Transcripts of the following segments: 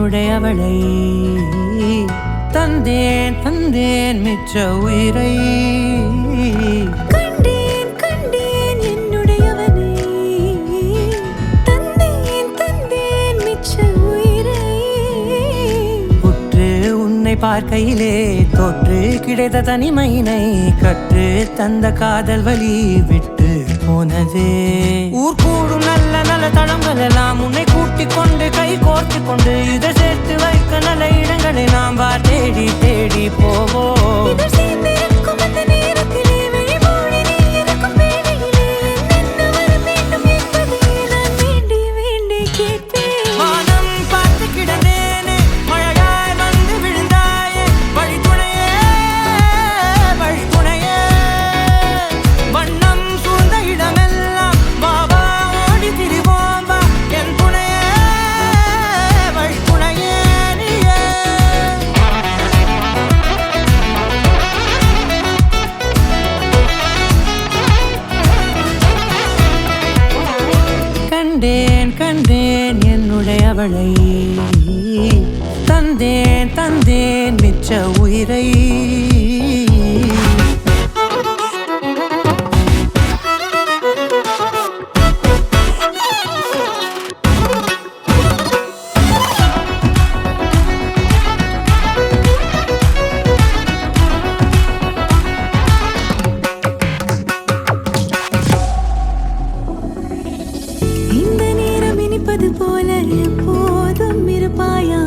என்னுடையவளை தந்தேன் தந்தேன் மிச்ச உயிரை கண்டேன் கண்டேன் என்னுடையவனை தந்தேன் தந்தேன் மிச்ச உயிரை உற்று உன்னை பார்க்கையிலே தொற்று கிடைத்த தனிமையினை கற்று தந்த காதல் வலி விட்டு போனதே ஊர் கூடும் நல்ல நல்ல தளங்கள் எல்லாம் உன்னை கூட்டிக் கொண்டு கை கோர்த்து கொண்டு இதை சேர்த்து வைக்க நல்ல இடங்களை நாம் வா தேடி தேடி போவோம். இதழ் சேர்ந்திருக்கும் அந்த நேரத்திலே விழிமூடி நீ இருக்கும் வேளையிலே என்னென்ன வர வேண்டும் என்பதை நான் வேண்டி வேண்டி கேட்பேன். வானம் பார்த்து கிடந்தேனே மழையாய் வந்து விழுந்தாயே வழித்துணையே வழித்துணையே வண்ணம் சூழ்ந்த இடமெல்லாம் பாபா ஓடி திரிவோம் வா என் துணையே வழித்துணையே நீயே. கண்டேன் கண்டேன் என்னுடையவளை தந்தேன் தந்தேன் மிச்ச உயிரை இந்த நேரம் இனிப்பது போல எப்போதும் இருப்பாயா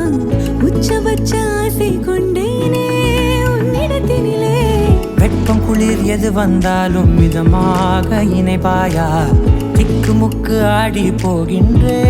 உச்சபட்ச ஆசை கொண்டேனே உன்னிடத்தினிலே வெப்பம் குளிர் எது வந்தாலும் மிதமாக இணைப்பாயா திக்கு முக்கு ஆடி போகின்றே